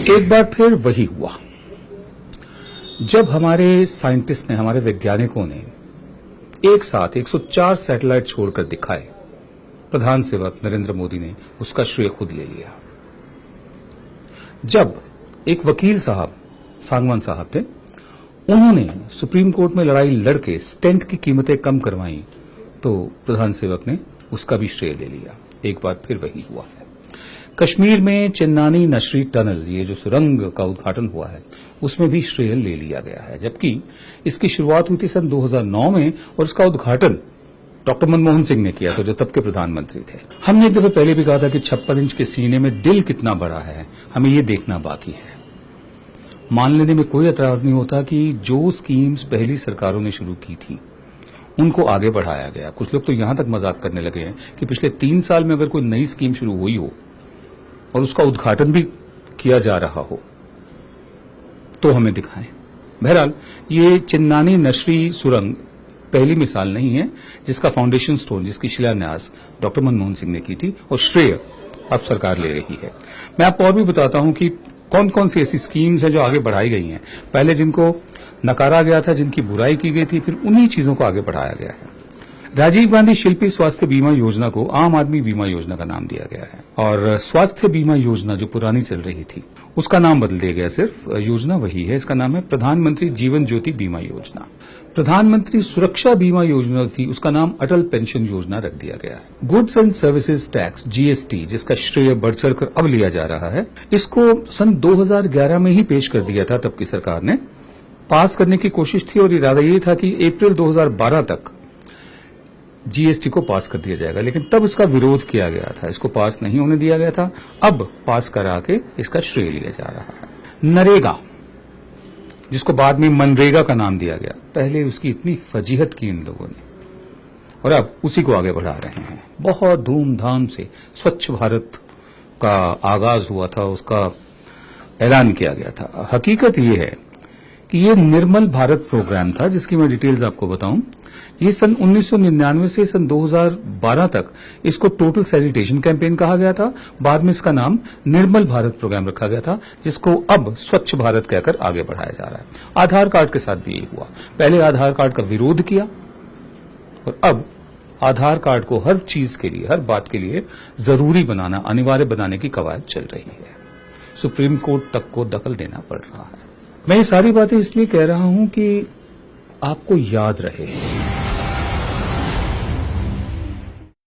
एक बार फिर वही हुआ जब हमारे साइंटिस्ट ने, हमारे वैज्ञानिकों ने एक साथ 104 सैटेलाइट छोड़कर दिखाए। प्रधान सेवक नरेंद्र मोदी ने उसका श्रेय खुद ले लिया। जब एक वकील साहब, सांगवान साहब थे, उन्होंने सुप्रीम कोर्ट में लड़ाई लड़के स्टेंट की कीमतें कम करवाई, तो प्रधान सेवक ने उसका भी श्रेय ले लिया। एक बार फिर वही हुआ है। कश्मीर में चेन्नानी नशरी टनल, ये जो सुरंग का उद्घाटन हुआ है, उसमें भी श्रेय ले लिया गया है, जबकि इसकी शुरुआत हुई थी सन 2009 में और उसका उद्घाटन डॉक्टर मनमोहन सिंह ने किया था, जो तब के प्रधानमंत्री थे। हमने एक दफे पहले भी कहा था कि 56 इंच के सीने में दिल कितना बड़ा है, हमें ये देखना बाकी है। मान लेने में कोई एतराज नहीं होता कि जो स्कीम्स पहली सरकारों ने शुरू की थी उनको आगे बढ़ाया गया। कुछ लोग तो यहां तक मजाक करने लगे हैं कि पिछले 3 साल में अगर कोई नई स्कीम शुरू हुई हो और उसका उद्घाटन भी किया जा रहा हो तो हमें दिखाएं। बहरहाल, ये चिन्नानी नशरी सुरंग पहली मिसाल नहीं है जिसका फाउंडेशन स्टोन, जिसकी शिलान्यास डॉक्टर मनमोहन सिंह ने की थी और श्रेय अब सरकार ले रही है। मैं आपको और भी बताता हूं कि कौन कौन सी ऐसी स्कीम्स हैं जो आगे बढ़ाई गई हैं। पहले जिनको नकारा गया था, जिनकी बुराई की गई थी, फिर उन्हीं चीजों को आगे बढ़ाया गया है। राजीव गांधी शिल्पी स्वास्थ्य बीमा योजना को आम आदमी बीमा योजना का नाम दिया गया है और स्वास्थ्य बीमा योजना जो पुरानी चल रही थी उसका नाम बदल दिया गया। सिर्फ योजना वही है, इसका नाम है प्रधानमंत्री जीवन ज्योति बीमा योजना। प्रधानमंत्री सुरक्षा बीमा योजना थी, उसका नाम अटल पेंशन योजना रख दिया गया है। Goods and services tax GST, जिसका श्रेय बढ़ चढ़कर अब लिया जा रहा है, इसको सन 2011 में ही पेश कर दिया था तब की सरकार ने। पास करने की कोशिश थी और इरादा ये था कि अप्रैल 2012 तक जीएसटी को पास कर दिया जाएगा, लेकिन तब इसका विरोध किया गया था, इसको पास नहीं होने दिया गया था। अब पास करा के इसका श्रेय लिया जा रहा है। नरेगा, जिसको बाद में मनरेगा का नाम दिया गया, पहले उसकी इतनी फजीहत की इन लोगों ने और अब उसी को आगे बढ़ा रहे हैं। बहुत धूमधाम से स्वच्छ भारत का आगाज हुआ था, उसका ऐलान किया गया था। हकीकत ये है कि ये निर्मल भारत प्रोग्राम था, जिसकी मैं डिटेल्स आपको बताऊं। ये सन 1999 से सन 2012 तक इसको टोटल सैनिटेशन कैंपेन कहा गया था। बाद में इसका नाम निर्मल भारत प्रोग्राम रखा गया था, जिसको अब स्वच्छ भारत कहकर आगे बढ़ाया जा रहा है। आधार कार्ड के साथ भी यही हुआ। पहले आधार कार्ड का विरोध किया और अब आधार कार्ड को हर चीज के लिए, हर बात के लिए जरूरी बनाना, अनिवार्य बनाने की कवायद चल रही है। सुप्रीम कोर्ट तक को दखल देना पड़ रहा है। मैं ये सारी बातें इसलिए कह रहा हूं कि आपको याद रहे